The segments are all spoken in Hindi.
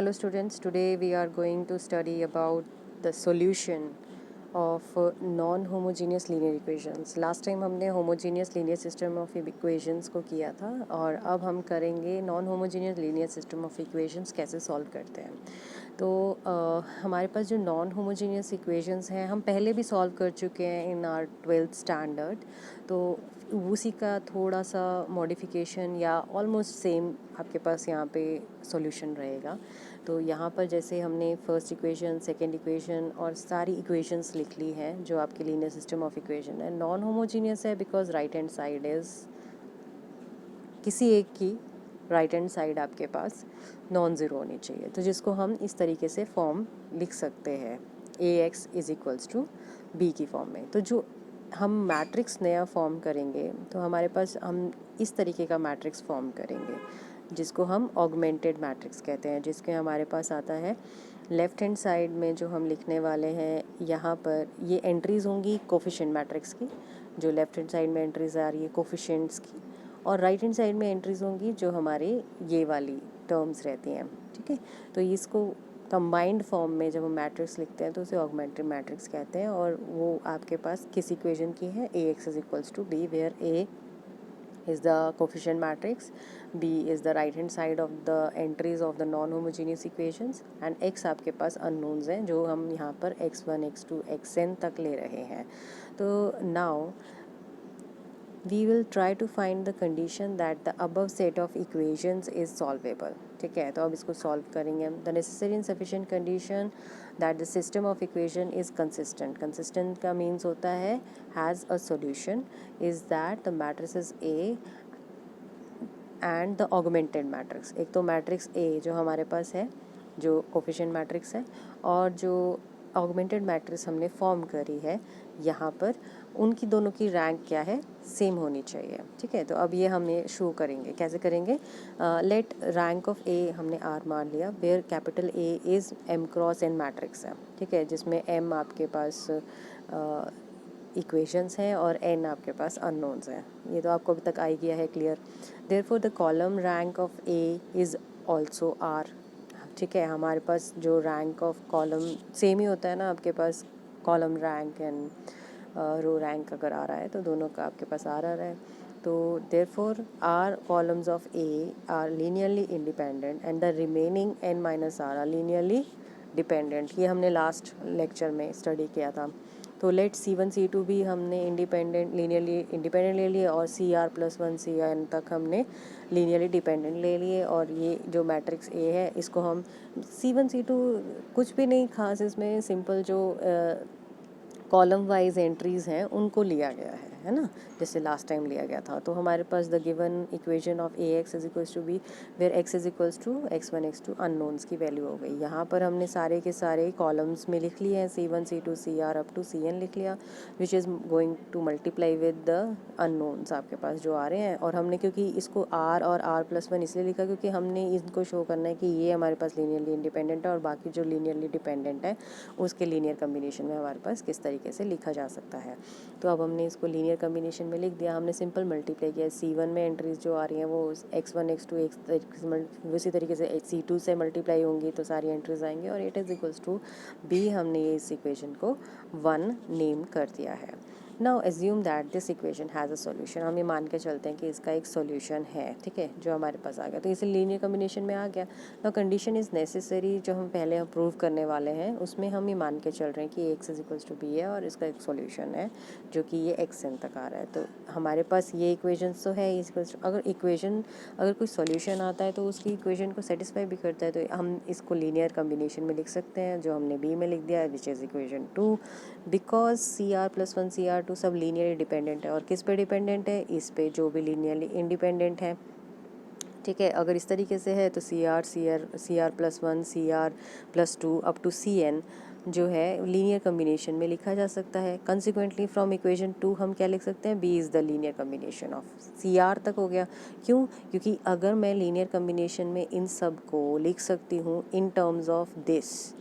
Hello students, today we are going to study about the solution of non-homogeneous linear equations. Last time हमने homogeneous linear system of equations को किया था और अब हम करेंगे non-homogeneous linear system of equations कैसे solve करते हैं. तो हमारे पास जो नॉन होमोजीनियस इक्वेशंस हैं हम पहले भी सॉल्व कर चुके हैं इन आवर 12th स्टैंडर्ड, तो उसी का थोड़ा सा मॉडिफिकेशन या ऑलमोस्ट सेम आपके पास यहाँ पे सॉल्यूशन रहेगा. तो यहाँ पर जैसे हमने फर्स्ट इक्वेशन, सेकंड इक्वेशन और सारी इक्वेशंस लिख ली हैं जो आपके लीनियर सिस्टम ऑफ इक्वेशन है. नॉन होमोजीनियस है because right hand side is किसी एक की राइट हैंड साइड आपके पास नॉन ज़ीरो होनी चाहिए, तो जिसको हम इस तरीके से फॉर्म लिख सकते हैं ax is equals to B की फॉर्म में. तो जो हम मैट्रिक्स नया फॉर्म करेंगे तो हमारे पास हम इस तरीके का मैट्रिक्स फॉर्म करेंगे जिसको हम ऑगमेंटेड मैट्रिक्स कहते हैं, जिसके हमारे पास आता है लेफ़्ट हैंड साइड में जो हम लिखने वाले हैं यहाँ पर ये एंट्रीज़ होंगी कोफिशिएंट मैट्रिक्स की, जो लेफ़्ट हैंड साइड में एंट्रीज़ आ रही है कोफिशिएंट्स की, और राइट हैंड साइड में एंट्रीज़ होंगी जो हमारे ये वाली टर्म्स रहती हैं. ठीक है, तो इसको कंबाइंड फॉर्म में जब हम मैट्रिक्स लिखते हैं तो उसे ऑगमेंटेड मैट्रिक्स कहते हैं. और वो आपके पास किस इक्वेशन की है, ax is equals to b where a is the coefficient matrix, b is the right hand side of the entries of the non-homogeneous equations and x आपके पास unknowns हैं जो हम यहाँ पर x1 x2 xn तक ले रहे हैं. तो now we will try to find the condition that the above set of equations is solvable. ठीक है, तो अब इसको सॉल्व करेंगे हम. The necessary and sufficient condition that the system of equation is consistent. Consistent का means होता है has a solution is that the matrices A and the augmented matrix. एक तो मैट्रिक्स A जो हमारे पास है जो कोफिशिएंट मैट्रिक्स है, और जो ऑगमेंटेड मैट्रिक्स हमने फॉर्म करी है यहाँ पर, उनकी दोनों की रैंक क्या है, सेम होनी चाहिए. ठीक है, तो अब ये हमें शो करेंगे. कैसे करेंगे, लेट रैंक ऑफ ए हमने आर मान लिया where capital A is M cross N matrix है. ठीक है, जिसमें एम आपके पास इक्वेशंस हैं और एन आपके पास अननोन्स हैं. ये तो आपको अभी तक आ ही गया है clear. Therefore the column rank of A is also R. ठीक है, हमारे पास जो रैंक ऑफ कॉलम सेम ही होता है ना, आपके पास column rank and row rank अगर आ रहा है तो दोनों का आपके पास आर आ रहा है. तो therefore R columns of A R linearly independent and the remaining N minus R linearly dependent. ये हमने लास्ट लेक्चर में स्टडी किया था. तो लेट C1 C2 भी हमने लीनियरली इंडिपेंडेंट ले लिए और CR+1 CN तक हमने लीनियरली डिपेंडेंट ले लिए. और ये जो मैट्रिक्स A है इसको हम C1 C2 कुछ भी नहीं खास इसमें, सिंपल जो कॉलम वाइज एंट्रीज़ हैं उनको लिया गया है ना, जैसे लास्ट टाइम लिया गया था. तो हमारे पास the given equation of ax is equals to B where x is equals to x1 x2 unknowns की वैल्यू हो गई. यहाँ पर हमने सारे के सारे कॉलम्स में लिख लिए हैं, C1 C2 CR up to CN लिख लिया, which is going to multiply with the unknowns आपके पास जो आ रहे हैं. और हमने क्योंकि इसको r और r+1 इसलिए लिखा क्योंकि हमने इनको शो करना है कि ये हमारे पास लीनियरली इंडिपेंडेंट है और बाकी जो लीनियरली डिपेंडेंट है उसके लीनियर कम्बिनेशन में हमारे पास किस तरीके से लिखा जा सकता है. तो अब हमने इसको लीनियर कम्बिनेशन में लिख दिया. हमने सिंपल मल्टीप्लाई किया. C1 में एंट्रीज जो आ रही हैं वो x1 x2 उसी तरीके से C2 से मल्टीप्लाई होंगी तो सारी एंट्रीज आएंगी और it is equals to b. हमने ये इस इक्वेशन को 1 नेम कर दिया है. Now assume that this equation has a solution. हम ये मान के चलते हैं कि इसका एक सॉल्यूशन है. ठीक है, जो हमारे पास आ गया तो इसे लीनियर कम्बिनेशन में आ गया. नाउ कंडीशन इज़ नेसेसरी जो हम पहले अप्रूव करने वाले हैं उसमें हम ये मान के चल रहे हैं कि x is equals to b है और इसका एक सॉल्यूशन है जो कि ये xn तक आ रहा है. तो हमारे पास ये इक्वेशन तो है इक्वल्स. अगर कोई सॉल्यूशन आता है तो उसकी इक्वेशन को सेटिस्फाई भी करता है तो हम इसको लीनियर कम्बिनेशन में लिख सकते हैं जो हमने b में लिख दिया है, which is equation 2. Because CR+1 CR2 सब लीनियरली डिपेंडेंट है. और किस पे डिपेंडेंट है, इस पे जो भी लीनियरली इंडिपेंडेंट है. ठीक है, अगर इस तरीके से है तो CR+1 CR+2 up to CN जो है लीनियर कम्बिनेशन में लिखा जा सकता है. कंसिक्वेंटली फ्रॉम इक्वेशन 2 हम क्या लिख सकते हैं, B is the linear combination of CR तक हो गया. क्यों, क्योंकि अगर मैं लीनियर कम्बिनेशन में इन सब को लिख सकती हूँ इन टर्म्स ऑफ दिस.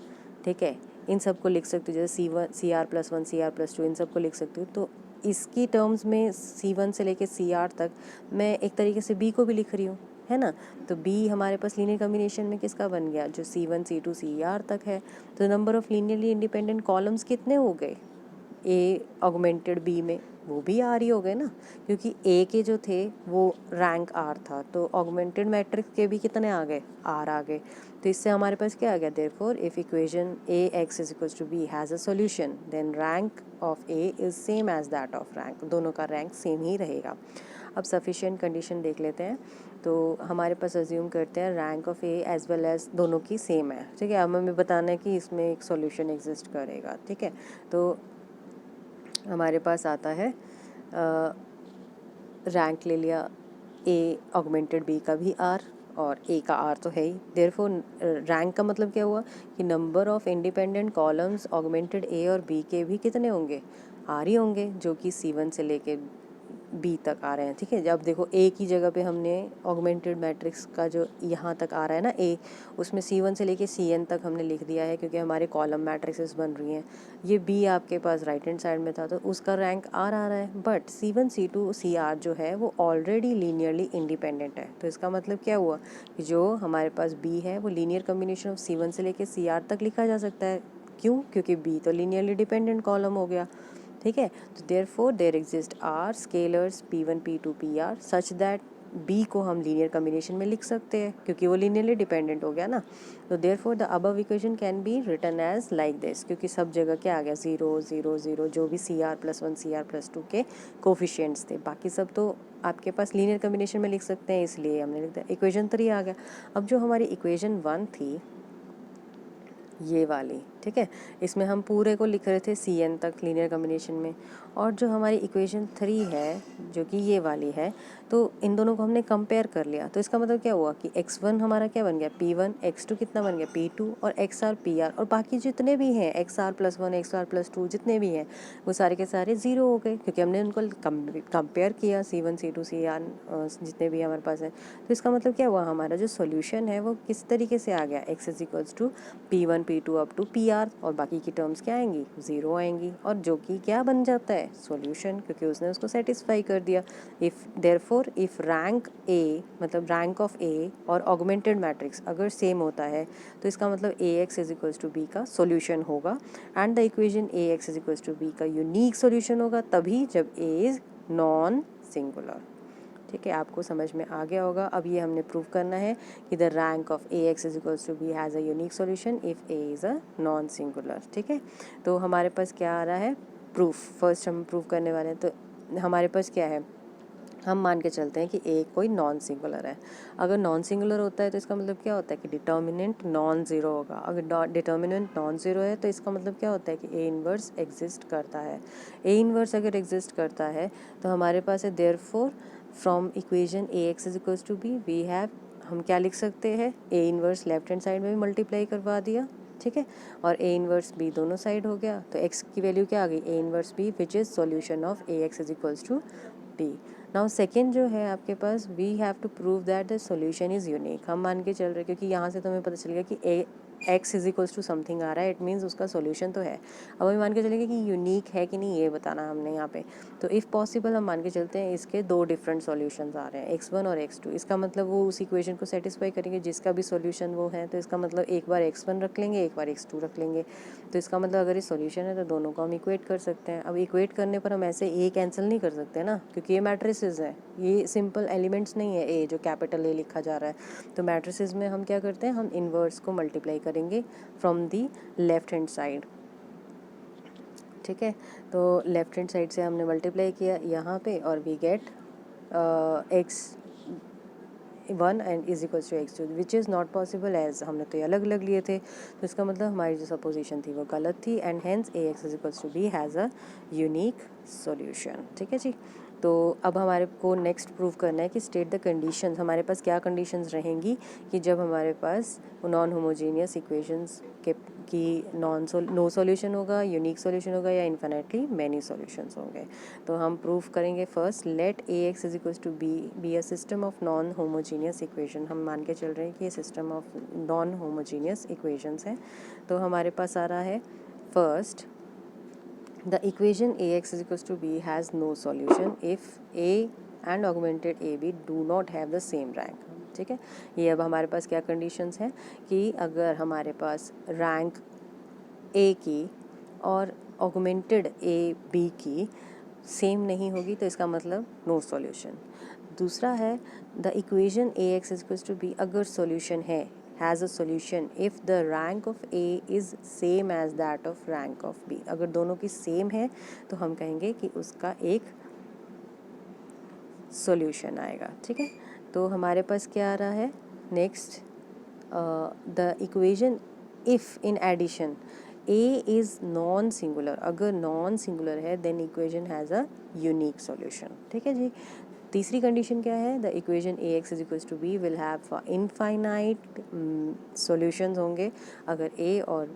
ठीक है, इन सब को लिख सकती हूँ जैसे CR+1 CR+2 इन सब को लिख सकती हूँ. तो इसकी टर्म्स में C1 से लेके CR तक मैं एक तरीके से B को भी लिख रही हूँ, है ना। तो बी हमारे पास लीनियर कम्बिनेशन में किसका बन गया, जो C1 C2 CR तक है। तो number of linearly independent columns कितने हो गए ए ऑगमेंटेड बी में, वो भी आर ही हो गए ना, क्योंकि ए के जो थे वो रैंक आर था, तो ऑगमेंटेड मैट्रिक्स के भी कितने आ गए, आर आ गए। तो इससे हमारे पास क्या आ गया, therefore if equation A X is equals to B has a solution then rank of A is same as that of rank, दोनों का रैंक सेम ही रहेगा। अब सफिशिएंट कंडीशन देख लेते हैं। तो हमारे पास अज्यूम करते हैं rank of A as well as दोनों की सेम है, ठीक है। अब हमें बताना है कि इसमें एक सॉल्यूशन एग्जिस्ट करेगा, ठीक है। तो हमारे पास आता है रैंक ले लिया ए ऑगमेंटेड बी का भी आर, और ए का आर तो है ही। देयरफॉर रैंक का मतलब क्या हुआ कि number of independent columns augmented A और बी के भी कितने होंगे, आर ही होंगे, जो कि C1 से लेके बी तक आ रहे हैं, ठीक है। जब देखो ए की जगह पे हमने ऑगमेंटेड मैट्रिक्स का जो यहाँ तक आ रहा है ना ए, उसमें C1 से लेके CN तक हमने लिख दिया है, क्योंकि हमारे कॉलम मैट्रिक्सेस बन रही हैं। ये बी आपके पास राइट हैंड साइड में था, तो उसका रैंक आर आ रहा है। बट C1 C2 CR जो है वो ऑलरेडी लीनियरली इंडिपेंडेंट है। तो इसका मतलब क्या हुआ कि जो हमारे पास बी है वो लीनियर कम्बिनेशन ऑफ C1 से लेके CR तक लिखा जा सकता है। क्यों, क्योंकि बी तो लीनियरली डिपेंडेंट कॉलम हो गया, ठीक है। तो therefore there exist R scalars P1 P2 PR such that B को हम लीनियर कम्बिनेशन में लिख सकते हैं, क्योंकि वो लीनियरली डिपेंडेंट हो गया ना। तो therefore the above equation can be written as like this, क्योंकि सब जगह क्या आ गया 0 0 0, जो भी CR+1 CR+2 के कोफिशिएंट्स थे, बाकी सब तो आपके पास लीनियर कम्बिनेशन में लिख सकते हैं, इसलिए हमने लिख दिया। इक्वेशन 3 आ गया। अब जो हमारी इक्वेशन 1 थी ये वाली, ठीक है, इसमें हम पूरे को लिख रहे थे CN तक लीनियर कम्बिनेशन में, और जो हमारी इक्वेशन 3 है जो कि ये वाली है, तो इन दोनों को हमने कंपेयर कर लिया। तो इसका मतलब क्या हुआ कि x1 हमारा क्या बन गया P1, x2 कितना बन गया P2, और XR PR, और बाकी जितने भी हैं XR+1 XR+2 जितने भी हैं वो सारे के सारे ज़ीरो हो गए, क्योंकि हमने उनको कंपेयर किया C1 C2 CR जितने भी हमारे पास हैं। तो इसका मतलब क्या हुआ, हमारा जो सोल्यूशन है वो किस तरीके से आ गया, x is equals to P1 P2 up to PR, और बाकी की टर्म्स क्या आएंगी, ज़ीरो आएंगी, और जो कि क्या बन जाता है, सॉल्यूशन, क्योंकि उसने उसको सेटिस्फाई कर दिया। If therefore if rank A मतलब रैंक ऑफ ए और ऑगमेंटेड मैट्रिक्स अगर सेम होता है, तो इसका मतलब AX is equals to B का सॉल्यूशन होगा, and the equation AX is equals to B का यूनिक सॉल्यूशन होगा तभी जब A इज़ नॉन सिंगुलर, ठीक है। आपको समझ में आ गया होगा। अब ये हमने प्रूव करना है कि the rank of AX is equals to B has a unique solution if A is a non singular, ठीक है। तो हमारे पास क्या आ रहा है, प्रूफ फर्स्ट हम प्रूव करने वाले हैं। तो हमारे पास क्या है, हम मान के चलते हैं कि A कोई नॉन सिंगुलर है। अगर नॉन सिंगुलर होता है तो इसका मतलब क्या होता है कि डिटर्मिनेंट नॉन ज़ीरो होगा। अगर डिटर्मिनेंट नॉन ज़ीरो है तो इसका मतलब क्या होता है कि A इन्वर्स एग्जिस्ट करता है। A इन्वर्स अगर एग्जिस्ट करता है तो हमारे पास है therefore from equation AX is equals to B we have, हम क्या लिख सकते हैं, A inverse left hand side में भी मल्टीप्लाई करवा दिया, ठीक है, और A इन्वर्स B दोनों साइड हो गया। तो X की वैल्यू क्या आ गई, A inverse B which is solution of AX is equals to B। Now second जो है आपके पास, we have to prove that the solution is unique. हम मान के चल रहे क्योंकि यहाँ से तो हमें पता चल गया कि X is equals to something आ रहा है, इट मीन्स उसका सॉल्यूशन तो है। अब हमें मान के चलेंगे कि यूनिक है कि नहीं, ये बताना हमने यहाँ पे। तो इफ़ पॉसिबल हम मान के चलते हैं इसके दो डिफरेंट सॉल्यूशंस आ रहे हैं, x1 और x2। इसका मतलब वो उस इक्वेशन को सेटिस्फाई करेंगे जिसका भी सॉल्यूशन वो है। तो इसका मतलब एक बार x1 रख लेंगे, एक बार x2 रख लेंगे। तो इसका मतलब अगर ये सॉल्यूशन है तो दोनों को हम इक्वेट कर सकते हैं। अब इक्वेट करने पर हम ऐसे ए कैंसिल नहीं कर सकते ना, क्योंकि ये मैट्रिसेस है, ये सिंपल एलिमेंट्स नहीं है ए जो कैपिटल ए लिखा जा रहा है। तो मैट्रिसेस में हम क्या करते हैं, हम इन्वर्स को मल्टीप्लाई करेंगे from the left hand side, ठीक है। तो लेफ्ट हैंड साइड से हमने मल्टीप्लाई किया यहाँ पे, और we get x1 and is equals to x2 which is not possible as हमने तो ये अलग अलग लिए थे। तो इसका मतलब हमारी जो सपोजिशन थी वो गलत थी, and hence AX is equals to B has a unique solution, ठीक है जी। तो अब हमारे को नेक्स्ट प्रूव करना है कि स्टेट द कंडीशंस, हमारे पास क्या कंडीशंस रहेंगी कि जब हमारे पास नॉन होमोजीनियस इक्वेशंस के की नो सॉल्यूशन होगा, यूनिक सॉल्यूशन होगा, या इन्फिनिटली मैनी सॉल्यूशंस होंगे। तो हम प्रूव करेंगे first, let AX is equals to B a system of non homogeneous equation. हम मान के चल रहे हैं कि ये system of non homogeneous equations हैं। तो हमारे पास आ रहा है first, the equation AX is equals to B has no solution if A and augmented AB do not have the same rank, ठीक है। ये अब हमारे पास क्या कंडीशंस हैं कि अगर हमारे पास रैंक ए की और ऑगमेंटेड ए बी की सेम नहीं होगी तो इसका मतलब नो सॉल्यूशन। दूसरा है the equation A X is equals to B अगर सॉल्यूशन है, has a solution if the rank of A is same as that of rank of B. अगर दोनों की सेम है तो हम कहेंगे कि उसका एक सॉल्यूशन आएगा, ठीक है। तो हमारे पास क्या आ रहा है next, the equation if in addition A is non singular, अगर नॉन सिंगुलर है then equation has a unique solution, ठीक है जी। तीसरी कंडीशन क्या है, the equation A X is equals to B will have infinite solutions होंगे अगर ए और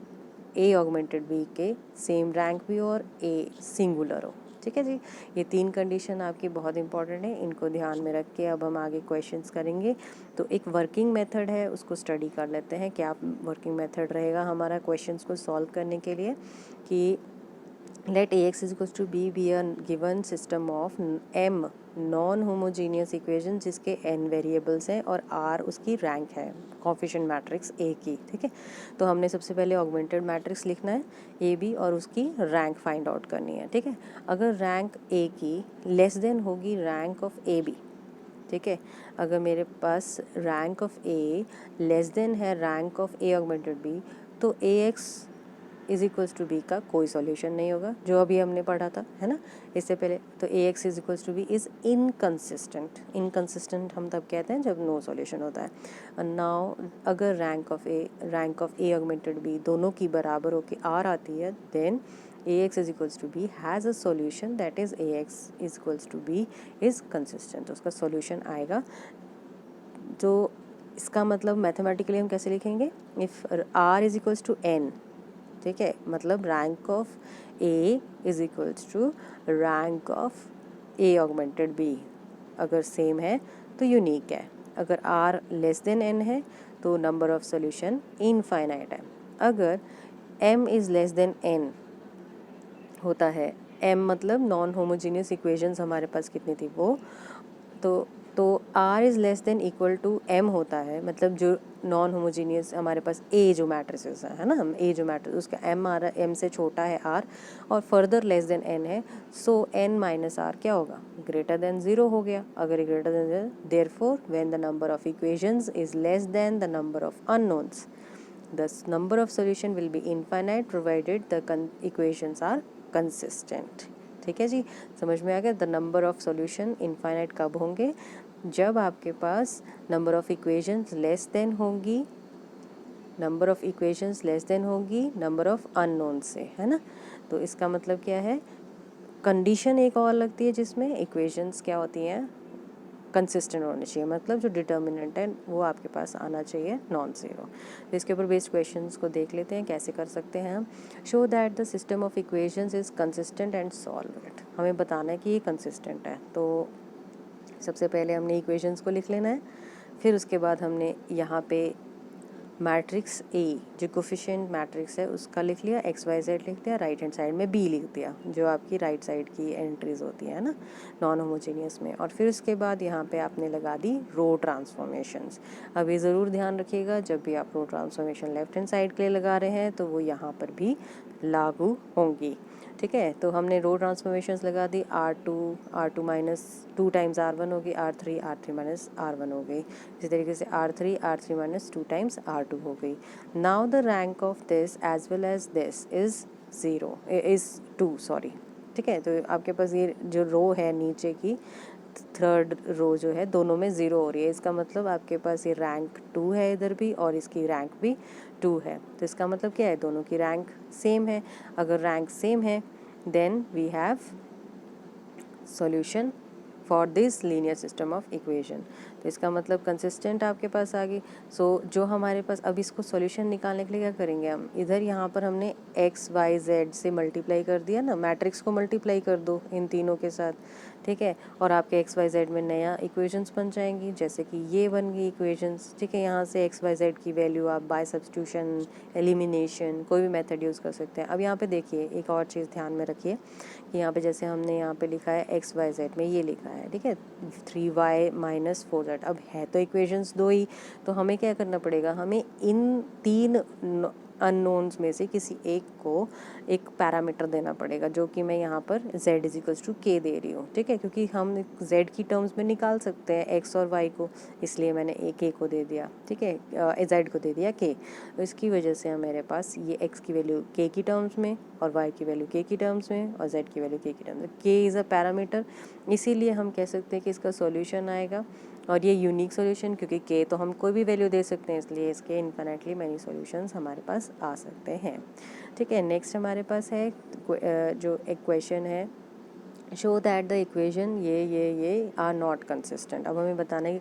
ए ऑगमेंटेड बी के सेम रैंक भी हो और ए सिंगुलर हो, ठीक है जी। ये तीन कंडीशन आपकी बहुत इंपॉर्टेंट है, इनको ध्यान में रख के अब हम आगे क्वेश्चंस करेंगे। तो एक वर्किंग मेथड है उसको स्टडी कर लेते हैं। क्या वर्किंग मेथड रहेगा हमारा क्वेश्चंस को सॉल्व करने के लिए कि let ax is equals to b be a given system of m non homogeneous equation जिसके n वेरिएबल्स हैं और r उसकी रैंक है कोफिशिएंट मैट्रिक्स a की, ठीक है। तो हमने सबसे पहले ऑगमेंटेड मैट्रिक्स लिखना है ए बी और उसकी रैंक फाइंड आउट करनी है, ठीक है। अगर रैंक a की लेस देन होगी रैंक ऑफ ए बी, ठीक है। अगर मेरे पास rank of A less than है rank of A augmented B तो A X is equals to B का कोई सॉल्यूशन नहीं होगा, जो अभी हमने पढ़ा था, है ना, इससे पहले। तो A X is equals to B is inconsistent. Inconsistent हम तब कहते हैं जब नो सॉल्यूशन होता है। नाउ अगर rank of A augmented B दोनों की बराबर होकर आर आती है then A X is equals to B has a solution that is A X is equals to B is consistent, उसका सॉल्यूशन आएगा। तो इसका मतलब मैथमेटिकली हम कैसे लिखेंगे, if R is equals to N, ठीक है, मतलब rank of A is equals to rank of A augmented B, अगर सेम है तो यूनिक है। अगर आर लेस देन एन है तो नंबर ऑफ सॉल्यूशन इनफाइनाइट है। अगर M is less than N होता है, एम मतलब नॉन होमोजीनियस इक्वेशंस हमारे पास कितनी थी वो, तो R is less than equal to M होता है, मतलब जो नॉन होमोजीनियस हमारे पास ए जो मैट्रिसेस है ना, हम ए जो मैट्रिस उसका एम आ रहा है, एम से छोटा है आर और फर्दर लेस देन एन है, सो एन माइनस आर क्या होगा, ग्रेटर देन ज़ीरो हो गया। अगर greater than zero therefore when the number of equations is less than the number of unknowns the number of solution will be infinite provided the equations are consistent, ठीक है जी, समझ में आ गया। The number of solution infinite कब होंगे, जब आपके पास number of equations less than होंगी, number of equations less than होगी नंबर ऑफ अननोन से, है ना। तो इसका मतलब क्या है, कंडीशन एक और लगती है जिसमें इक्वेशंस क्या होती हैं, कंसिस्टेंट होने चाहिए, मतलब जो डिटर्मिनेंट है वो आपके पास आना चाहिए नॉन ज़ीरो। तो इसके ऊपर बेस्ड क्वेश्चंस को देख लेते हैं कैसे कर सकते हैं हम। Show that the system of equations is consistent and solve it, हमें बताना है कि ये कंसिस्टेंट है। तो सबसे पहले हमने इक्वेशंस को लिख लेना है, फिर उसके बाद हमने यहाँ पे मैट्रिक्स ए जो कोफिशिएंट मैट्रिक्स है उसका लिख लिया, एक्स वाई जेड लिख दिया, राइट हैंड साइड में बी लिख दिया जो आपकी राइट साइड की एंट्रीज होती है ना नॉन होमोजीनियस में। और फिर उसके बाद यहाँ पे आपने लगा दी रो ट्रांसफॉर्मेशंस। अब ये ज़रूर ध्यान रखिएगा जब भी आप रो ट्रांसफॉर्मेशन लेफ्ट हैंड साइड के लिए लगा रहे हैं तो वो यहाँ पर भी लागू होंगी, ठीक है। तो हमने रो ट्रांसफॉर्मेशंस लगा दी, R two minus two times R one होगी, R three minus R one हो गई, इसी तरीके से R three minus two times R two हो गई। Now the rank of this as well as this is zero is two, sorry, ठीक है। तो आपके पास ये जो रो है नीचे की थर्ड रो जो है दोनों में ज़ीरो हो रही है, इसका मतलब आपके पास ये रैंक टू है इधर भी और इसकी रैंक भी टू है। तो इसका मतलब क्या है, दोनों की रैंक सेम है। अगर रैंक सेम है then we have solution for this linear system of equation. तो इसका मतलब कंसिस्टेंट आपके पास आ गई। सो जो हमारे पास अब इसको सॉल्यूशन निकालने के लिए क्या करेंगे हम, इधर यहाँ पर हमने एक्स वाई जेड से मल्टीप्लाई कर दिया ना, मैट्रिक्स को मल्टीप्लाई कर दो इन तीनों के साथ, ठीक है। और आपके एक्स वाई जेड में नया इक्वेशंस बन जाएंगी, जैसे कि ये बन गई इक्वेशंस, ठीक है। यहाँ से एक्स वाई जेड की वैल्यू आप बाय सब्स्टिट्यूशन, एलिमिनेशन, कोई भी मेथड यूज़ कर सकते हैं। अब यहाँ पे देखिए एक और चीज़ ध्यान में रखिए कि यहाँ पे जैसे हमने यहाँ पे लिखा है एक्स वाई जेड में ये लिखा है, ठीक है, 3y माइनस 4z। अब है तो इक्वेशंस दो ही, तो हमें क्या करना पड़ेगा, हमें इन तीन अननोन्स में से किसी एक को एक पैरामीटर देना पड़ेगा, जो कि मैं यहाँ पर z is equals to k दे रही हूँ, ठीक है। क्योंकि हम z की टर्म्स में निकाल सकते हैं x और y को, इसलिए मैंने a k को दे दिया, ठीक है, z को दे दिया k। तो इसकी वजह से मेरे पास ये x की वैल्यू k की टर्म्स में और y की वैल्यू k की टर्म्स में और z की वैल्यू k की टर्म्स में, k इज़ अ पैरामीटर, इसीलिए हम कह सकते हैं कि इसका सॉल्यूशन आएगा। और ये यूनिक सॉल्यूशन, क्योंकि k तो हम कोई भी वैल्यू दे सकते हैं, इसलिए इसके इन्फिनिटली मैनी सॉल्यूशंस हमारे पास आ सकते हैं, ठीक है। नेक्स्ट हमारे पास है जो इक्वेशन है, शो दैट द इक्वेशन ये आर नॉट कंसिस्टेंट। अब हमें बताना है कि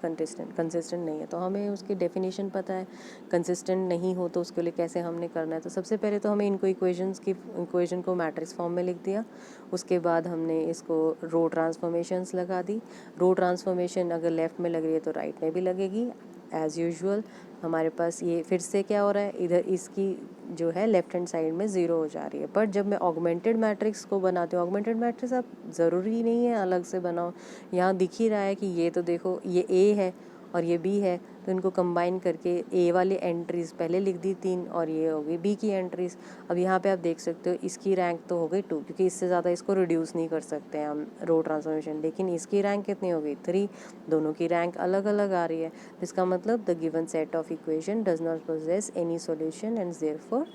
कंसिस्टेंट नहीं है, तो हमें उसकी डेफिनेशन पता है। कंसिस्टेंट नहीं हो तो उसके लिए कैसे हमने करना है, तो सबसे पहले तो हमें इनको इक्वेशन को मैट्रिक्स फॉर्म में लिख दिया। उसके बाद हमने इसको रो ट्रांसफॉर्मेशंस लगा दी। रो ट्रांसफॉर्मेशन अगर लेफ़्ट में लग रही है तो राइट में भी लगेगी एज़ यूजुअल। हमारे पास ये फिर से क्या हो रहा है, इधर इसकी जो है लेफ्ट हैंड साइड में ज़ीरो हो जा रही है। बट जब मैं ऑगमेंटेड मैट्रिक्स को बनाती हूँ, ऑगमेंटेड मैट्रिक्स आप ज़रूरी नहीं है अलग से बनाओ, यहाँ दिख ही रहा है कि ये तो देखो ये A है और ये B है, तो इनको कंबाइन करके A वाली एंट्रीज़ पहले लिख दी 3 और ये हो गई B की एंट्रीज़। अब यहाँ पे आप देख सकते हो इसकी रैंक तो हो गई 2, क्योंकि इससे ज़्यादा इसको रिड्यूस नहीं कर सकते हैं हम रो ट्रांसफॉर्मेशन, लेकिन इसकी रैंक कितनी हो गई 3, दोनों की रैंक अलग अलग आ रही है। इसका मतलब the given set of equation does not possess any solution and therefore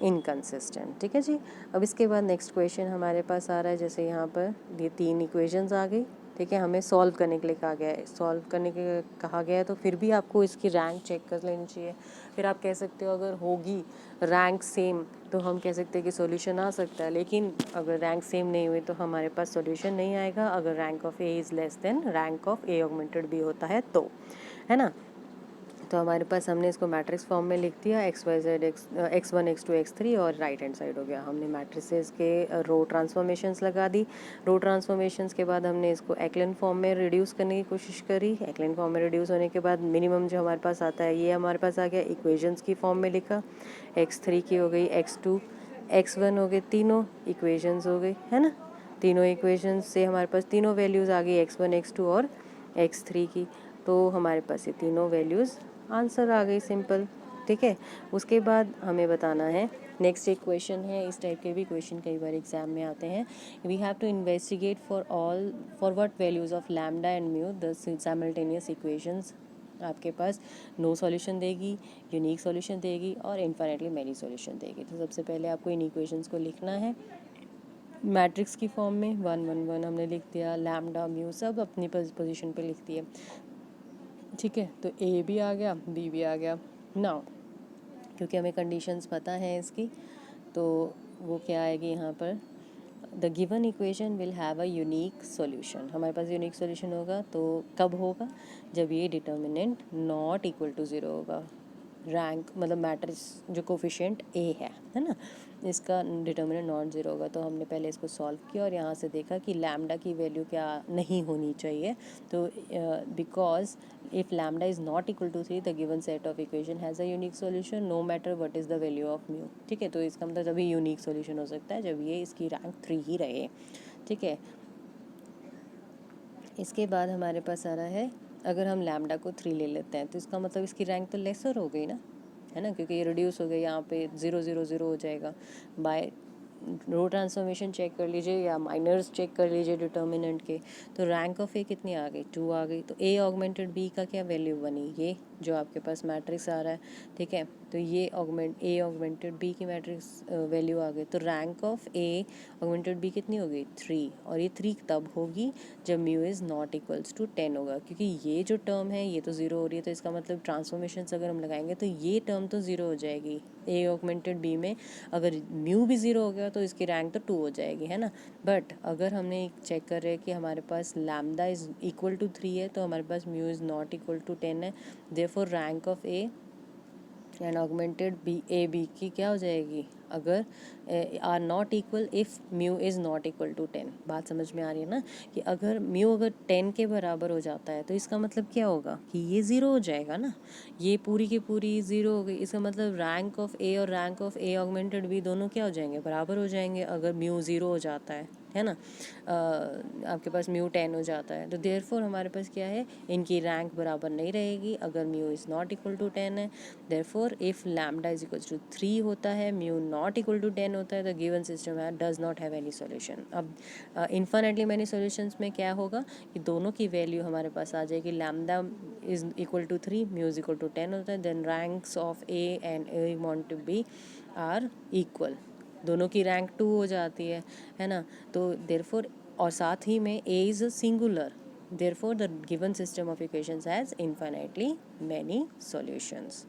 inconsistent, ठीक है जी। अब इसके बाद नेक्स्ट क्वेश्चन हमारे पास आ रहा है, जैसे यहाँ पर ये 3 इक्वेशंस आ गई, ठीक है, हमें सॉल्व करने के लिए कहा गया है, सॉल्व करने के कहा गया है, तो फिर भी आपको इसकी रैंक चेक कर लेनी चाहिए। फिर आप कह सकते हो अगर होगी रैंक सेम तो हम कह सकते हैं कि सॉल्यूशन आ सकता है, लेकिन अगर रैंक सेम नहीं हुई तो हमारे पास सॉल्यूशन नहीं आएगा, अगर rank of A is less than rank of A augmented B होता है तो, है ना। तो हमारे पास हमने इसको मैट्रिक्स फॉर्म में लिख दिया, x Y Z x1 x2 x3 और राइट हैंड साइड हो गया। हमने मैट्रिसेस के रो ट्रांसफॉर्मेशंस लगा दी। रो ट्रांसफॉर्मेशंस के बाद हमने इसको एक्लेन फॉर्म में रिड्यूस करने की कोशिश करी। एक्लेन फॉर्म में रिड्यूस होने के बाद मिनिमम जो हमारे पास आता है ये हमारे पास आ गया, इक्वेशंस की फॉर्म में लिखा, x3 की हो गई, x2 x1 हो गए, तीनों इक्वेशंस हो गई, है ना। तीनों इक्वेशंस से हमारे पास तीनों वैल्यूज़ आ गई, x1 x2 और x3 की, तो हमारे पास ये तीनों वैल्यूज़ आंसर आ गई, सिंपल, ठीक है। उसके बाद हमें बताना है नेक्स्ट एक क्वेश्चन है, इस टाइप के भी क्वेश्चन कई बार एग्जाम में आते हैं। We have to investigate for what values of lambda and mu the simultaneous equations. आपके पास नो सॉल्यूशन देगी, यूनिक सॉल्यूशन देगी और इन्फिनिटली मैनी सॉल्यूशन देगी। तो सबसे पहले आपको इन इक्वेशंस को लिखना है मैट्रिक्स की फॉर्म में, 1 1 1 हमने लिख दिया, लैम्डा म्यू सब अपनी पोजीशन पे लिख दिए, ठीक है। तो ए भी आ गया, बी भी आ गया। नाउ क्योंकि हमें कंडीशंस पता है इसकी, तो वो क्या आएगी यहाँ पर, the given equation will have a unique solution. हमारे पास यूनिक सॉल्यूशन होगा तो कब होगा, जब ये डिटर्मिनेंट नॉट इक्वल टू 0 होगा। रैंक मतलब मैट्रिक्स जो कोफिशिएंट ए है ना, इसका डिटर्मिनेंट नॉट 0 होगा। तो हमने पहले इसको सॉल्व किया और यहाँ से देखा कि लैम्डा की वैल्यू क्या नहीं होनी चाहिए, तो because if lambda is not equal to 3 the given set of equation has a unique solution no matter what is the value of mu, ठीक है। तो इसका मतलब तभी यूनिक सॉल्यूशन हो सकता है जब ये इसकी रैंक 3 ही रहे, ठीक है। इसके बाद हमारे पास आ रहा है, अगर हम लैम्डा को 3 ले लेते हैं तो इसका मतलब इसकी रैंक तो लेसर हो गई ना, है ना, क्योंकि ये रिड्यूस हो गई, यहाँ पे 0 0 0 हो जाएगा। बाय रो ट्रांसफॉर्मेशन चेक कर लीजिए या माइनर्स चेक कर लीजिए डिटर्मिनेंट के, तो रैंक ऑफ ए कितनी आ गई, 2 आ गई। तो ए ऑगमेंटेड बी का क्या वैल्यू बनी, ये जो आपके पास मैट्रिक्स आ रहा है, ठीक है। तो ये ए ऑगमेंटेड बी की मैट्रिक्स वैल्यू आ गई, तो rank of A augmented B कितनी हो गई 3, और ये 3 तब होगी जब mu is not equals to 10 होगा, क्योंकि ये जो टर्म है ये तो 0 हो रही है, तो इसका मतलब ट्रांसफॉर्मेशन अगर हम लगाएंगे तो ये टर्म तो 0 हो जाएगी ए ऑगमेंटेड बी में। अगर म्यू भी 0 हो गया तो इसकी रैंक तो 2 हो जाएगी, है ना। बट अगर हमने चेक कर रहे हैं कि हमारे पास लैम्डा इज़ इक्वल टू 3 है, तो हमारे पास mu is not equal to 10 है, therefore rank of A and augmented B A B की क्या हो जाएगी, अगर R not equal if mu is not equal to 10। बात समझ में आ रही है ना, कि अगर म्यू अगर 10 के बराबर हो जाता है तो इसका मतलब क्या होगा कि ये ज़ीरो हो जाएगा ना, ये पूरी की पूरी ज़ीरो हो गई। इसका मतलब रैंक ऑफ ए और rank of A augmented B दोनों क्या हो जाएंगे, बराबर हो जाएंगे अगर म्यू ज़ीरो हो जाता है ना। आपके पास म्यू 10 हो जाता है तो देयरफॉर हमारे पास क्या है, इनकी रैंक बराबर नहीं रहेगी अगर mu is not equal to 10 है। Therefore if lambda is equal to 3 होता है, म्यू नॉट इक्वल टू 10 होता है, द गिवन सिस्टम है does not have any solution. अब इन्फिनेटली मैनी सॉल्यूशंस में क्या होगा कि दोनों की वैल्यू हमारे पास आ जाएगी, lambda is equal to 3, mu is equal to 10 होता है, then ranks of A and A want to be are equal, दोनों की रैंक 2 हो जाती है ना। तो देयरफॉर और साथ ही में a is a singular, therefore the given system of equations has infinitely many solutions.